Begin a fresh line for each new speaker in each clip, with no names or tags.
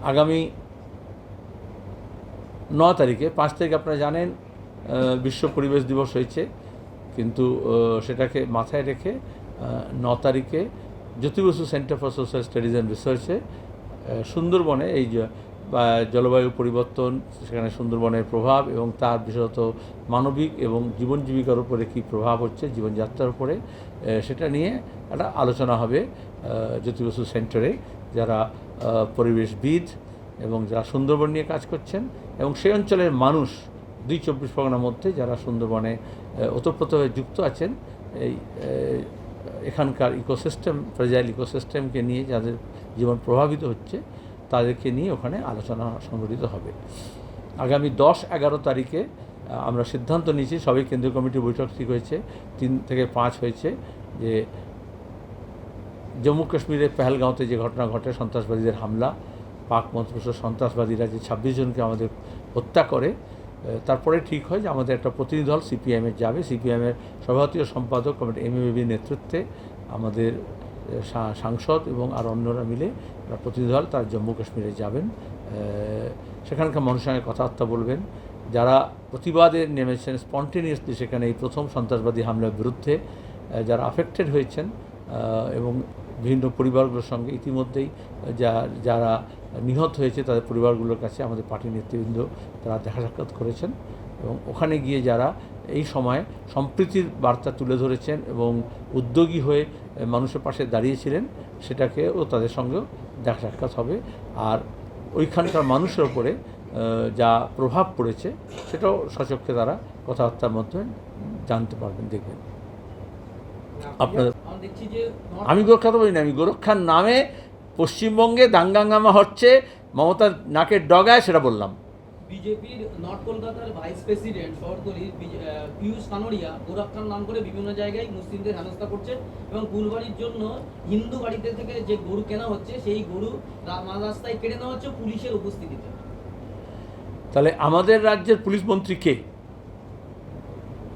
আগামী 9 তারিখে, 5 তারিখ আপনারা জানেন বিশ্ব পরিবেশ দিবস হয়েছে, কিন্তু সেটাকে মাথায় রেখে 9 তারিখে Jyoti Basu centre for social studies and রিসার্চে সুন্দরবনে এই জলবায়ু পরিবর্তন, সেখানে সুন্দরবনের প্রভাব এবং তার বিশেষত মানবিক এবং জীবন জীবিকার উপরে কী প্রভাব হচ্ছে, জীবনযাত্রার উপরে, সেটা নিয়ে একটা আলোচনা হবে জ্যোতি বসু সেন্টারে, যারা পরিবেশবিদ এবং যারা সুন্দরবন নিয়ে কাজ করছেন এবং সেই অঞ্চলের মানুষ 2-24 পরগনার মধ্যে যারা সুন্দরবনে ওতপ্রোতভাবে যুক্ত আছেন, এই এখানকার ইকোসিস্টেম, ফ্রেজাইল ইকোসিস্টেমকে নিয়ে যাদের জীবন প্রভাবিত হচ্ছে তাদেরকে নিয়ে ওখানে আলোচনা সংগঠিত হবে। আগামী 10-11 তারিখে আমরা সিদ্ধান্ত নিয়েছি, সবই কেন্দ্রীয় কমিটির বৈঠক ঠিক হয়েছে, 3 থেকে 5 হয়েছে, যে জম্মু কাশ্মীরের পেহেলগাঁওতে যে ঘটনা ঘটে, সন্ত্রাসবাদীদের হামলা, পাক মন্ত্রপুষ্ট সন্ত্রাসবাদীরা যে 26 জনকে আমাদের হত্যা করে, তারপরে ঠিক হয় যে আমাদের একটা প্রতিনিধি দল সিপিআইএমের যাবে। সিপিআইএমের সভাপতি সম্পাদক কমিটি এমএবির নেতৃত্বে আমাদের সাংসদ এবং আর অন্যরা মিলে প্রতিনিধি দল তার জম্মু কাশ্মীরে যাবেন, সেখানকার মানুষের সঙ্গে কথাবার্তা বলবেন, যারা প্রতিবাদে নেমেছেন স্পন্টেনিয়াসলি সেখানে এই প্রথম সন্ত্রাসবাদী হামলার বিরুদ্ধে, যারা আফেক্টেড হয়েছেন এবং বিভিন্ন পরিবারগুলোর সঙ্গে ইতিমধ্যেই যারা নিহত হয়েছে তাদের পরিবারগুলোর কাছে আমাদের পার্টির নেতৃবৃন্দ তারা দেখা সাক্ষাৎ করেছেন এবং ওখানে গিয়ে যারা এই সময় সম্প্রীতির বার্তা তুলে ধরেছেন এবং উদ্যোগী হয়ে মানুষের পাশে দাঁড়িয়েছিলেন, সেটাকেও তাদের সঙ্গেও দেখা সাক্ষাৎ হবে। আর ওইখানকার মানুষের ওপরে যা প্রভাব পড়েছে সেটাও সচক্ষে তারা কথাবার্তার মধ্যে জানতে পারবেন, দেখবেন। আপনাদের আমি গোরক্ষা তো বলি না, আমি গোরক্ষার নামে পশ্চিমবঙ্গে দাঙ্গাঙ্গামা হচ্ছে, মমতার নাকের ডগায়, সেটা বললাম।
বিজেপির নর্থ কলকাতার ভাইস প্রেসিডেন্ট শহরতলির পীযূষ কানোরিয়া গোরক্ষার নাম করে বিভিন্ন জায়গায় মুসলিমদের হেনস্থা করছে এবং কুরবানির জন্য হিন্দু বাড়িতে থেকে যে গরু কেনা হচ্ছে সেই গরু রাস্তায় কেটে নেওয়া হচ্ছে পুলিশের উপস্থিতিতে।
তাহলে আমাদের রাজ্যের পুলিশ মন্ত্রী কে?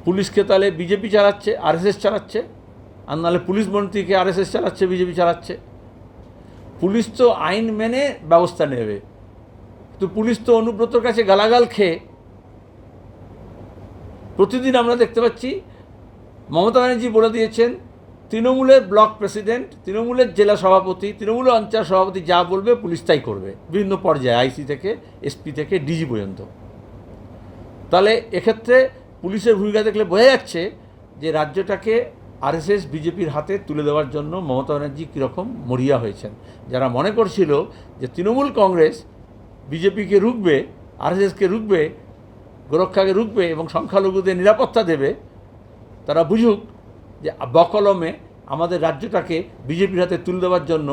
পুলিশকে তাহলে বিজেপি চালাচ্ছে, আরএসএস চালাচ্ছে, আর নাহলে পুলিশ মন্ত্রীকে আরএসএস চালাচ্ছে, বিজেপি চালাচ্ছে। পুলিশ তো আইন মেনে ব্যবস্থা নেবে, তো পুলিশ তো অনুব্রতর কাছে গালাগাল খেয়ে প্রতিদিন আমরা দেখতে পাচ্ছি। মমতা ব্যানার্জি বলে দিয়েছেন তৃণমূলের ব্লক প্রেসিডেন্ট, তৃণমূলের জেলা সভাপতি, তৃণমূলের অঞ্চল সভাপতি যা বলবে পুলিশ তাই করবে, বিভিন্ন পর্যায়ে আইসি থেকে এসপি থেকে ডিজি পর্যন্ত। তাহলে এক্ষেত্রে পুলিশের ভূমিকা দেখলে বোঝা যাচ্ছে যে রাজ্যটাকে আরএসএস বিজেপির হাতে তুলে দেওয়ার জন্য মমতা ব্যানার্জি কীরকম মরিয়া হয়েছেন। যারা মনে করছিল যে তৃণমূল কংগ্রেস বিজেপিকে রুখবে, আরএসএসকে রুখবে, গোরক্ষাকে রুখবে এবং সংখ্যালঘুদের নিরাপত্তা দেবে, তারা বুঝুক যে বকলমে আমাদের রাজ্যটাকে বিজেপির হাতে তুলে দেওয়ার জন্য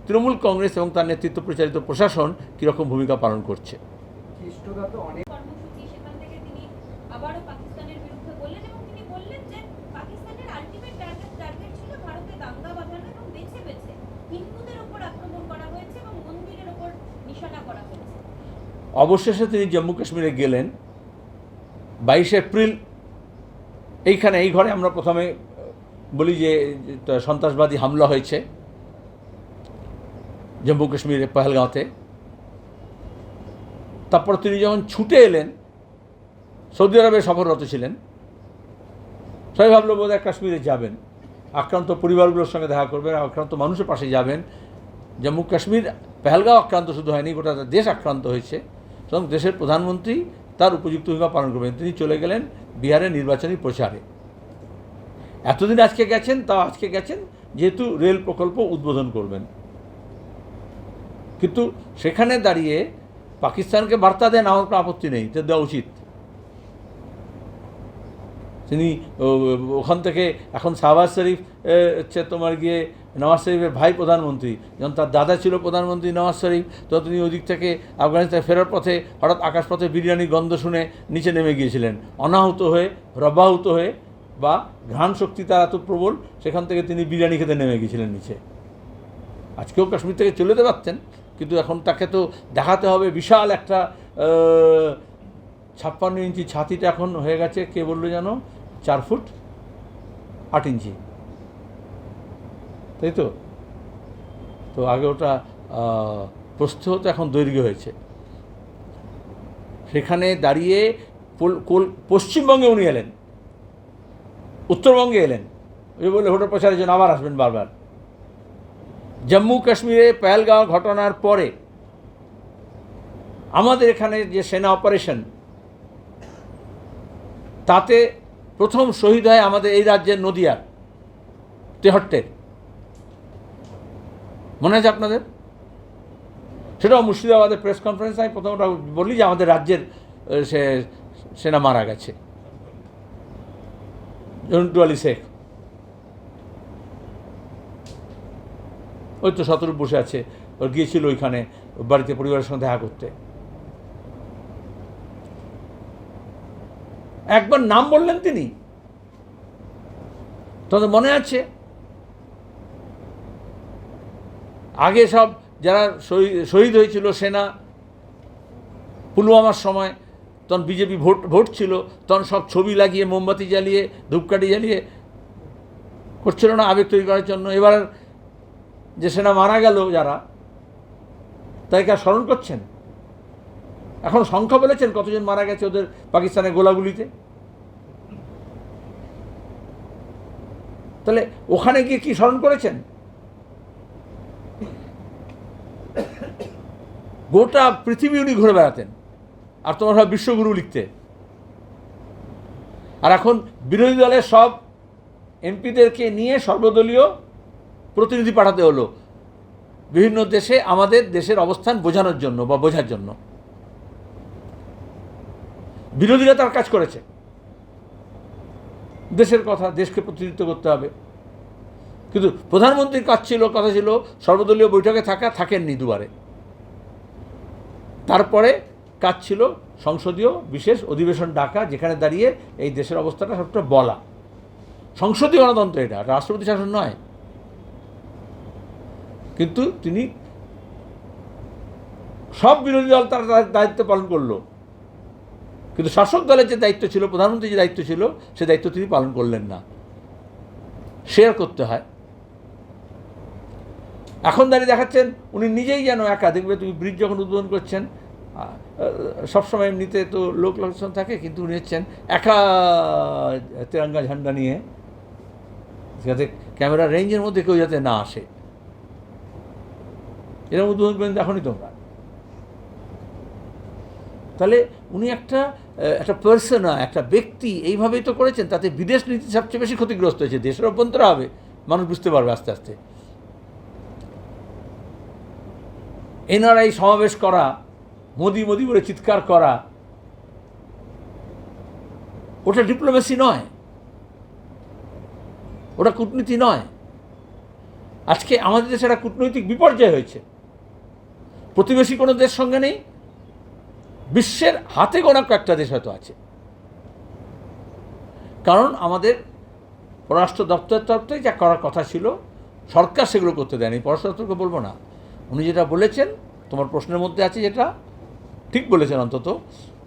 তৃণমূল কংগ্রেস এবং তার নেতৃত্ব পরিচালিত প্রশাসন কীরকম ভূমিকা পালন করছে। অবশেষে তিনি জম্মু কাশ্মীরে গেলেন 22 এপ্রিল। এইখানে এই ঘরে আমরা প্রথমে বলি যে সন্ত্রাসবাদী হামলা হয়েছে জম্মু কাশ্মীরের পেহেলগাঁওতে। তারপর তিনি যখন ছুটে এলেন, সৌদি আরবে সফররত ছিলেন, সবাই ভাবলো বোধহয় কাশ্মীরে যাবেন, আক্রান্ত পরিবারগুলোর সঙ্গে দেখা করবেন, আক্রান্ত মানুষের পাশে যাবেন। জম্মু কাশ্মীর পেহেলগাঁও আক্রান্ত শুধু হয়নি, গোটা দেশ আক্রান্ত হয়েছে, এবং দেশের প্রধানমন্ত্রী তার উপযুক্ত ভূমিকা পালন করবেন। তিনি চলে গেলেন বিহারের নির্বাচনী প্রচারে। এতদিন আজকে গেছেন, তাও আজকে গেছেন যেহেতু রেল প্রকল্প উদ্বোধন করবেন, কিন্তু সেখানে দাঁড়িয়ে পাকিস্তানকে বার্তা দেন আমার কোনো আপত্তি নেই, তো দেওয়া উচিত। তিনি ওখান থেকে এখন শাহবাজ শরীফ হচ্ছে তোমার গিয়ে নওয়াজ শরীফের ভাই প্রধানমন্ত্রী, যখন তার দাদা ছিল প্রধানমন্ত্রী নওয়াজ শরীফ, তো তিনি ওদিক থেকে আফগানিস্তানে ফেরার পথে হঠাৎ আকাশপথে বিরিয়ানির গন্ধ শুনে নিচে নেমে গিয়েছিলেন, অনাহুত হয়ে, রবাহুত হয়ে, বা ঘ্রাণ শক্তি তার এত প্রবল, সেখান থেকে তিনি বিরিয়ানি খেতে নেমে গিয়েছিলেন নিচে। আজকেও কাশ্মীর থেকে চলে যেতে পারতেন, কিন্তু এখন তাকে তো দেখাতে হবে বিশাল একটা 56 ইঞ্চি ছাতিটা এখন হয়ে গেছে, কে বললো যেন 4 ফুট 8 ইঞ্চি, তাই তো। তো আগে ওটা প্রস্থ হতো, এখন দৈর্ঘ্য হয়েছে। সেখানে দাঁড়িয়ে পশ্চিমবঙ্গে উনি এলেন, উত্তরবঙ্গে এলেন, ওই বলে ভোটের প্রচারের জন্য আবার আসবেন বারবার। জম্মু কাশ্মীরে পেহেলগাঁও ঘটনার পরে আমাদের এখানে যে সেনা অপারেশন, তাতে প্রথম শহীদ হয় আমাদের এই রাজ্যের নদিয়ার তেহট্টের, মনে আছে আপনাদের? সেটাও মুর্শিদাবাদের প্রেস কনফারেন্সে আমি প্রথমটা বলি যে আমাদের রাজ্যের সেনা মারা গেছে, জন্টু আলী শেখ। ওই তো শতরূপ বসে আছে, ওর গিয়েছিল ওইখানে বাড়িতে পরিবারের সঙ্গে দেখা করতে। একবার নাম বললেন তিনি, তোমাদের মনে আছে? আগে সব যারা শহীদ হয়েছিল সেনা পুলওয়ামার সময়, তখন বিজেপি ভোট ছিল, তখন সব ছবি লাগিয়ে মোমবাতি জ্বালিয়ে ধূপকাঠি জ্বালিয়ে করছিল না আবেগ তৈরি করার জন্য। এবার যে সেনা মারা গেল যারা, তাদেরকে আর স্মরণ করছেন? এখন সংখ্যা বলেছেন কতজন মারা গেছে ওদের পাকিস্তানের গোলাগুলিতে? তাহলে ওখানে গিয়ে কি স্মরণ করেছেন? গোটা পৃথিবী উনি ঘুরে বেড়াতেন, আর তোমার সব বিশ্বগুরু লিখতে। আর এখন বিরোধী দলের সব এমপিদেরকে নিয়ে সর্বদলীয় প্রতিনিধি পাঠাতে হলো বিভিন্ন দেশে আমাদের দেশের অবস্থান বোঝানোর জন্য বা বোঝার জন্য। বিরোধীরা তার কাজ করেছে, দেশের কথা, দেশকে প্রতিনিধিত্ব করতে হবে। কিন্তু প্রধানমন্ত্রীর কথা ছিল সর্বদলীয় বৈঠকে থাকেননি দুবারে। তারপরে কাজ ছিল সংসদীয় বিশেষ অধিবেশন ডাকা, যেখানে দাঁড়িয়ে এই দেশের অবস্থাটা সবটা বলা। সংসদীয় গণতন্ত্র, এটা রাষ্ট্রপতি শাসন নয়। কিন্তু তিনি সব বিরোধী দল তার দায়িত্ব পালন করলো, কিন্তু শাসক দলের যে দায়িত্ব ছিল, প্রধানমন্ত্রীর যে দায়িত্ব ছিল, সে দায়িত্ব তিনি পালন করলেন না। শেয়ার করতে হয়। এখন দাঁড়িয়ে দেখাচ্ছেন উনি নিজেই যেন একা। দেখবে তুমি ব্রিজ যখন উদ্বোধন করছেন, সবসময় এমনিতে তো লোকজন থাকে, কিন্তু উনি হচ্ছেন একা তেরঙ্গা ঝান্ডা নিয়ে, যাতে ক্যামেরা রেঞ্জের মধ্যে কেউ যাতে না আসে। এরকম উদ্বোধন করেন এখনই তোমরা। তাহলে উনি একটা পার্সোনা, একটা ব্যক্তি এইভাবেই তো করেছেন। তাতে বিদেশ নীতি সবচেয়ে বেশি ক্ষতিগ্রস্ত হয়েছে। দেশের অভ্যন্তরে হবে, মানুষ বুঝতে পারবে আস্তে আস্তে। এনআরআই সমাবেশ করা, মোদি মোদি বলে চিৎকার করা, ওটা ডিপ্লোমেসি নয়, ওটা কূটনীতি নয়। আজকে আমাদের দেশে একটা কূটনৈতিক বিপর্যয় হয়েছে। প্রতিবেশী কোনো দেশ সঙ্গে নেই, বিশ্বের হাতে গোনা কয়েকটা দেশ হয়তো আছে। কারণ আমাদের পররাষ্ট্র দপ্তরের তরফ থেকে যা করার কথা ছিল, সরকার সেগুলো করতে দেয়নি। পররাষ্ট্র দপ্তরকে বলবো না, উনি যেটা বলেছেন তোমার প্রশ্নের মধ্যে আছে, যেটা ঠিক বলেছেন অন্তত,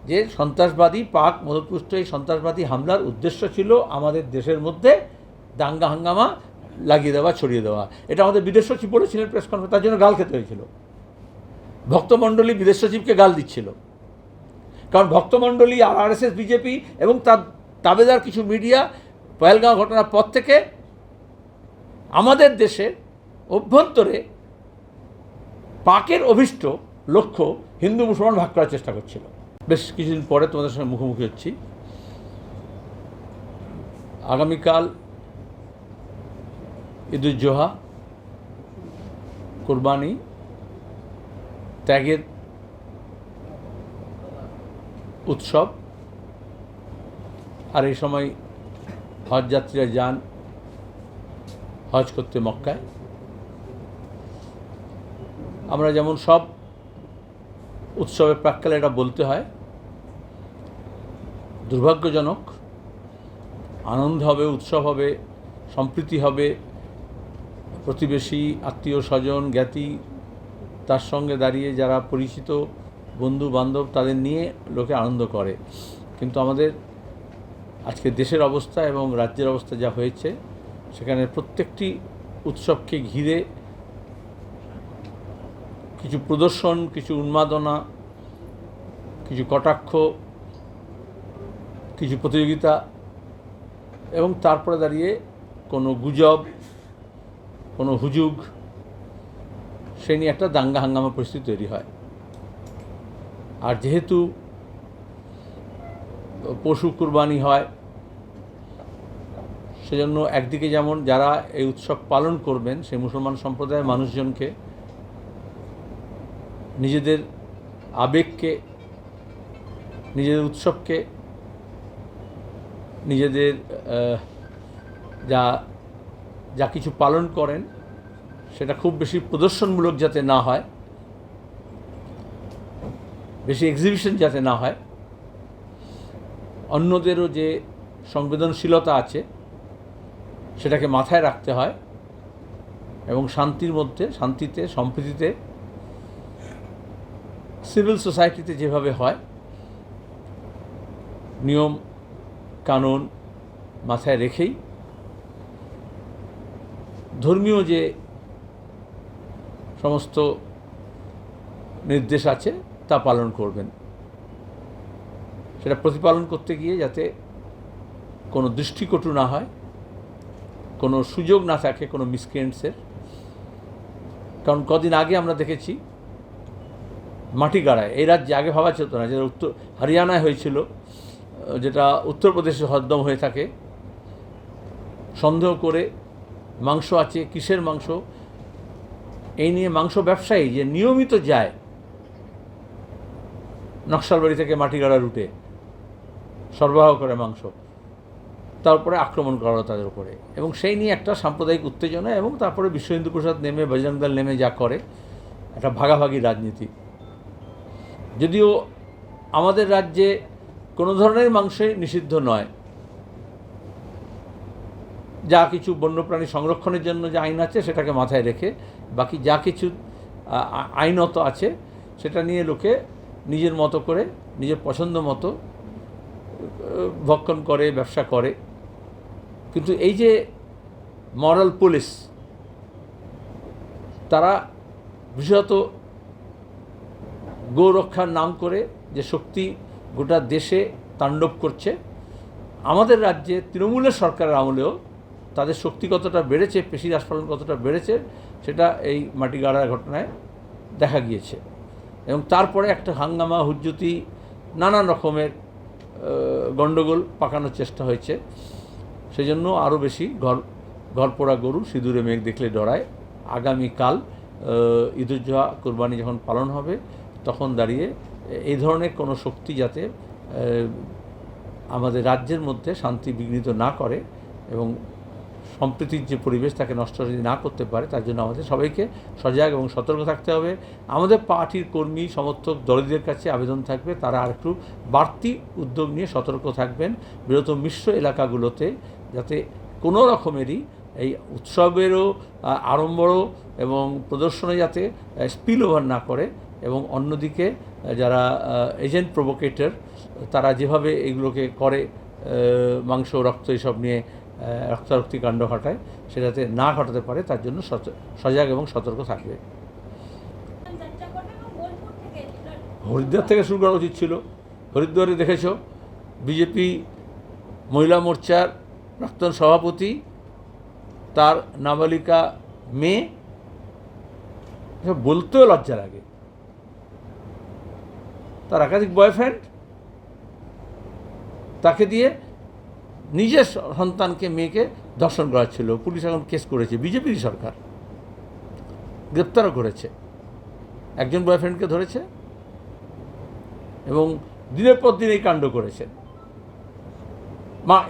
যে সন্ত্রাসবাদী পাক মদতপুষ্ট এই সন্ত্রাসবাদী হামলার উদ্দেশ্য ছিল আমাদের দেশের মধ্যে দাঙ্গা হাঙ্গামা লাগিয়ে দেওয়া, ছড়িয়ে দেওয়া। এটা আমাদের বিদেশ সচিব বলেছিলেন প্রেস কনফারেন্স, তার জন্য গাল খেতে হয়েছিল। ভক্তমণ্ডলী বিদেশ সচিবকে গাল দিচ্ছিল, কারণ ভক্তমণ্ডলী আর আরএসএস, বিজেপি এবং তার দাবেদার কিছু মিডিয়া পহেলগাঁও ঘটনার পর থেকে আমাদের দেশের অভ্যন্তরে পাকের অভীষ্ট লক্ষ্য হিন্দু মুসলমান ভাগ করার চেষ্টা করছিল। বেশ কিছুদিন পরে তোমাদের সঙ্গে মুখোমুখি হচ্ছি। আগামীকাল ঈদুজ্জোহা, কোরবানি, ত্যাগের উৎসব। আর এই সময় হজ যাত্রীরা যান হজ করতে মক্কায়। আমরা যেমন সব উৎসবের প্রাক্কালে এটা বলতে হয়, দুর্ভাগ্যজনক, আনন্দ হবে, উৎসব হবে, সম্প্রীতি হবে, প্রতিবেশী, আত্মীয় স্বজন, জ্ঞাতি, তার সঙ্গে দাঁড়িয়ে যারা পরিচিত বন্ধু বান্ধব, তাদের নিয়ে লোকে আনন্দ করে। কিন্তু আমাদের আজকে দেশের অবস্থা এবং রাজ্যের অবস্থা যা হয়েছে, সেখানে প্রত্যেকটি উৎসবকে ঘিরে কিছু প্রদর্শন, কিছু উন্মাদনা, কিছু কটাক্ষ, কিছু প্রতিযোগিতা এবং তারপরে দাঁড়িয়ে কোনো গুজব, কোনো হুজুগ, সে নিয়ে একটা দাঙ্গা হাঙ্গামা পরিস্থিতি তৈরি হয়। আর যেহেতু পশু কুরবানি হয়, সেজন্য একদিকে যেমন যারা এই উৎসব পালন করবেন সেই মুসলমান সম্প্রদায়ের মানুষজনকে নিজেদের আবেগকে, নিজেদের উৎসবকে, নিজেদের যা যা কিছু পালন করেন সেটা খুব বেশি প্রদর্শনমূলক যাতে না হয়, বেশি এক্সিবিশন যাতে না হয়, অন্যদেরও যে সংবেদনশীলতা আছে সেটাকে মাথায় রাখতে হয় এবং শান্তির মধ্যে, শান্তিতে, সম্প্রীতিতে, সিভিল সোসাইটিতে যেভাবে হয় নিয়ম কানুন মাথায় রেখেই ধর্মীয় যে সমস্ত নির্দেশ আছে তা পালন করবেন। সেটা প্রতিপালন করতে গিয়ে যাতে কোনো দৃষ্টিকটু না হয়, কোনো সুযোগ না থাকে কোনো মিসক্রিয়েন্টসের। কারণ কদিন আগে আমরা দেখেছি মাটিগাড়ায়, এই রাজ্যে আগে ভাবা যেত না, যেটা হরিয়ানায় হয়েছিল, যেটা উত্তরপ্রদেশে হরদম হয়ে থাকে, সন্দেহ করে মাংস আছে, কিসের মাংস, এই নিয়ে মাংস ব্যবসায়ী যে নিয়মিত যায় নকশালবাড়ি থেকে মাটিগাড়া রুটে সরবরাহ করে মাংস, তারপরে আক্রমণ করা হলো তাদের উপরে, এবং সেই নিয়ে একটা সাম্প্রদায়িক উত্তেজনা, এবং তারপরে বিশ্ব হিন্দু পরিষদ নেমে, বজরং দল নেমে যা করে একটা ভাগাভাগি রাজনীতি। যদিও আমাদের রাজ্যে কোনো ধরনের মাংসই নিষিদ্ধ নয়, যা কিছু বন্যপ্রাণী সংরক্ষণের জন্য যে আইন আছে সেটাকে মাথায় রেখে বাকি যা কিছু আইনত আছে সেটা নিয়ে লোকে নিজের মতো করে, নিজের পছন্দ মতো ভক্ষণ করে, ব্যবসা করে। কিন্তু এই যে মরাল পুলিশ, তারা বিশেষত গৌরক্ষার নাম করে যে শক্তি গোটা দেশে তাণ্ডব করছে, আমাদের রাজ্যে তৃণমূলের সরকারের আমলেও তাদের শক্তি কতটা বেড়েছে, পেশির আস্ফালন কতটা বেড়েছে সেটা এই মাটিগাড়ার ঘটনায় দেখা গিয়েছে। এবং তারপরে একটা হাঙ্গামা, হুজ্জতি, নানান রকমের গণ্ডগোল পাকানোর চেষ্টা হয়েছে। সেজন্য আরও বেশি ঘরপোড়া গরু সিঁদুরে মেঘ দেখলে ডরায়। আগামীকাল ঈদুজ্জোহা কুরবানি যখন পালন হবে তখন দাঁড়িয়ে এই ধরনের কোনো শক্তি যাতে আমাদের রাজ্যের মধ্যে শান্তি বিঘ্নিত না করে এবং সম্প্রীতির যে পরিবেশ তাকে নষ্ট না করতে পারে, তার জন্য আমাদের সবাইকে সজাগ এবং সতর্ক থাকতে হবে। আমাদের পার্টির কর্মী সমর্থক দলদের কাছে আবেদন থাকবে তারা আর একটু বাড়তি উদ্যোগ নিয়ে সতর্ক থাকবেন বৃহত্তম মিশ্র এলাকাগুলোতে, যাতে কোনো রকমেরই এই উৎসবেরও আড়ম্বরও এবং প্রদর্শনে যাতে স্পিল ওভার না করে, এবং অন্যদিকে যারা এজেন্ট প্রভোকেটর তারা যেভাবে এগুলোকে করে মাংস রক্ত এসব নিয়ে রক্তারক্তি কাণ্ড ঘটায় সেটাতে না ঘটাতে পারে, তার জন্য সজাগ এবং সতর্ক থাকবে। হরিদ্বার থেকে শুরু করা উচিত ছিল। হরিদ্বারে দেখেছ বিজেপি মহিলা মোর্চার প্রাক্তন সভাপতি, তার নাবালিকা মেয়ে, এসব বলতেও লজ্জা লাগে, তার একাধিক বয়ফ্রেন্ড, তাকে দিয়ে নিজের সন্তানকে, মেয়েকে ধর্ষণ করাচ্ছিল। পুলিশ এখন কেস করেছে, বিজেপির সরকার গ্রেপ্তারও করেছে, একজন বয়ফ্রেন্ডকে ধরেছে এবং দিনের পর দিন এই কাণ্ড করেছেন।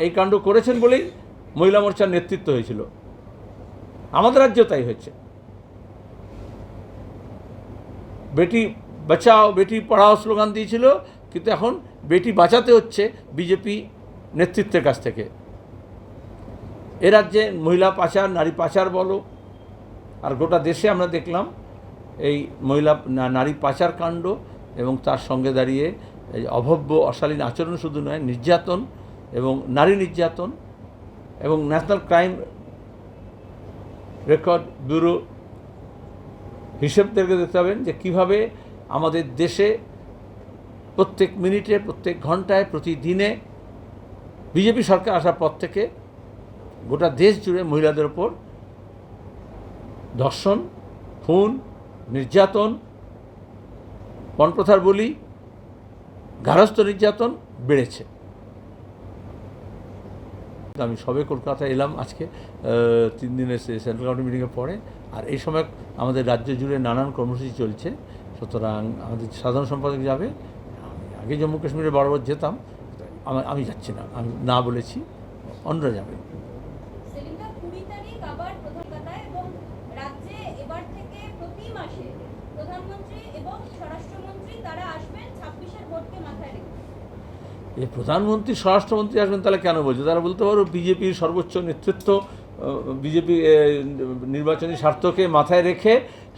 এই কাণ্ড করেছেন বলেই মহিলা মোর্চার নেতৃত্ব হয়েছিল, আমাদের রাজ্যেও তাই হয়েছে। বেটি বাঁচাও বেটি পড়াও স্লোগান দিয়েছিল, কিন্তু এখন বেটি বাঁচাতে হচ্ছে বিজেপি নেতৃত্বের কাছ থেকে। এ রাজ্যে মহিলা পাচার, নারী পাচার বলো, আর গোটা দেশে আমরা দেখলাম এই নারী পাচার কাণ্ড, এবং তার সঙ্গে দাঁড়িয়ে এই অভব্য অশালীন আচরণ শুধু নয়, নির্যাতন এবং নারী নির্যাতন, এবং ন্যাশনাল ক্রাইম রেকর্ড ব্যুরো হিসেবদেরকে দেখতে হবেন যে কীভাবে আমাদের দেশে প্রত্যেক মিনিটে, প্রত্যেক ঘন্টায়, প্রতিদিনে বিজেপি সরকার আসার পর থেকে গোটা দেশ জুড়ে মহিলাদের ওপর ধর্ষণ, খুন, নির্যাতন, পণপ্রথার বলি, গার্হস্থ্য নির্যাতন বেড়েছে। আমি সবে কলকাতা এলাম আজকে 3 দিনের সেন্ট্রাল কমিটি মিটিংয়ের পরে, আর এই সময় আমাদের রাজ্য জুড়ে নানান কর্মসূচি চলছে। সুতরাং আমাদের সাধারণ সম্পাদক যাবে, আমি আগে জম্মু কাশ্মীরে বরাবর যেতাম, আমি যাচ্ছি না, আমি না বলেছি, অন্যরা যাবে।
সেলিমদা 20 তারিখ আবার কলকাতায় এবং রাজ্যে এবার থেকে প্রতি মাসে প্রধানমন্ত্রী এবং স্বরাষ্ট্রমন্ত্রী তারা আসবেন 26-এর ভোটকে মাথায় রেখে।
এই প্রধানমন্ত্রী স্বরাষ্ট্রমন্ত্রী আসবেন তাহলে কেন বলছে? তারা বলতে পারো বিজেপির সর্বোচ্চ নেতৃত্ব বিজেপি নির্বাচনী স্বার্থকে মাথায় রেখে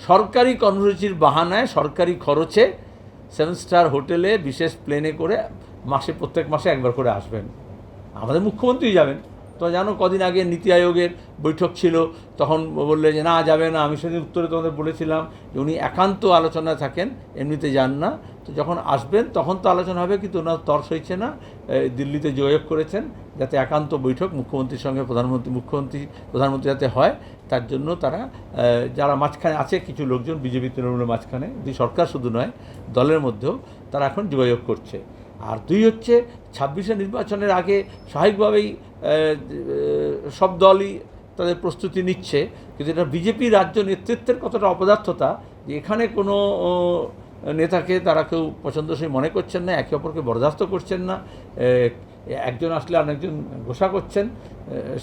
সরকারি কর্মসূচির বাহানায় সরকারি খরচে 7 স্টার হোটেলে বিশেষ প্লেনে করে প্রত্যেক মাসে একবার করে আসবেন। আমাদের মুখ্যমন্ত্রী যাবেন। তো জানো, কদিন আগে নীতি আয়োগের বৈঠক ছিল, তখন বললে যে না, যাবে না। আমি সেদিন উত্তরে তোমাদের বলেছিলাম যে উনি একান্ত আলোচনায় থাকেন, এমনিতে যান না। তো যখন আসবেন তখন তো আলোচনা হবে, কিন্তু ওনার তর্স হয়েছে না। দিল্লিতে যোগাযোগ করেছেন যাতে একান্ত বৈঠক মুখ্যমন্ত্রীর সঙ্গে প্রধানমন্ত্রী যাতে হয়, তার জন্য তারা যারা মাঝখানে আছে কিছু লোকজন বিজেপি তৃণমূলের মাঝখানে, সরকার শুধু নয় দলের মধ্যেও তারা এখন যোগাযোগ করছে। আর 2 হচ্ছে 26-এর নির্বাচনের আগে স্বাভাবিকভাবেই সব দলই তাদের প্রস্তুতি নিচ্ছে, কিন্তু এটা বিজেপি রাজ্য নেতৃত্বের কতটা অপদার্থতা যে এখানে কোনো নেতাকে তারা কেউ পছন্দসই মনে করছেন না, একে অপরকে বরদাস্ত করছেন না, একজন আসলে আরেকজন ঘোষা করছেন।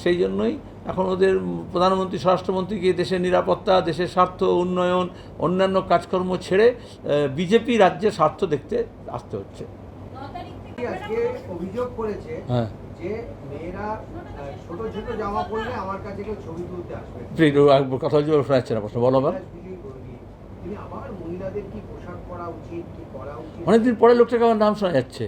সেই জন্যই এখন ওদের প্রধানমন্ত্রী স্বরাষ্ট্রমন্ত্রীকে দেশের নিরাপত্তা, দেশের স্বার্থ, উন্নয়ন, অন্যান্য কাজকর্ম ছেড়ে বিজেপি রাজ্যের স্বার্থ দেখতে আসতে হচ্ছে।
9 তারিখ থেকে
আজকে অভিযোগ করেছে
হ্যাঁ,
যে মেয়েরা ছোট ছোট জামা পরলে আমার কাছে কেউ ছবি তুলতে আসবে।
কথা বলছি, শোনা যাচ্ছে না প্রশ্ন, বলো আবার।
তিনি আবার মহিলাদের কি পোশাক পরা উচিত, কি করা উচিত?
অনেকদিন পরে লোকটাকে আমার নাম শোনা যাচ্ছে।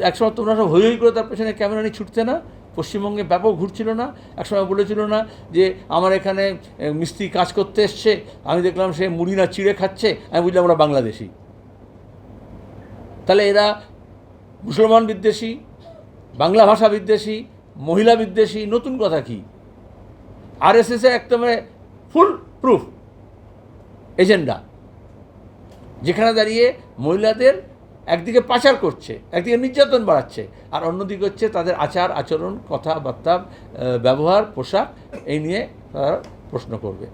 একসময় তোমরা সব হই হই করে তার পেছনে ক্যামেরা নিয়ে ছুটতে না? পশ্চিমবঙ্গে ব্যাপক ঘুরছিল না? একসময় বলেছিল না যে আমার এখানে মিস্ত্রি কাজ করতে এসছে, আমি দেখলাম সে মুড়ি না চিড়ে খাচ্ছে, আমি বুঝলাম ওরা বাংলাদেশি। তাহলে এরা মুসলমান বিদ্বেষী, বাংলা ভাষা বিদ্বেষী, মহিলা বিদ্বেষী, নতুন কথা কি? আরএসএসের একদম ফুল প্রুফ এজেন্ডা, যেখানে দাঁড়িয়ে মহিলাদের একদিকে পাচার করছে, একদিকে নির্যাতন বাড়াচ্ছে, আর অন্যদিকে হচ্ছে তাদের আচার আচরণ, কথাবার্তা, ব্যবহার, পোশাক, এই নিয়ে তারা প্রশ্ন করবে।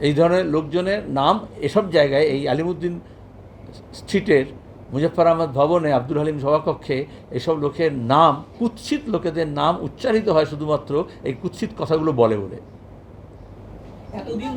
এই ধরনের লোকজনের নাম এসব জায়গায়, এই আলিমুদ্দিন স্ট্রিটের মুজফ্ফর আহমদ ভবনে, আব্দুল হালিম সভাকক্ষে এসব লোকের নাম, কুৎসিত লোকেদের নাম উচ্চারিত হয় শুধুমাত্র এই কুৎসিত কথাগুলো বলে বলে।
এতদিন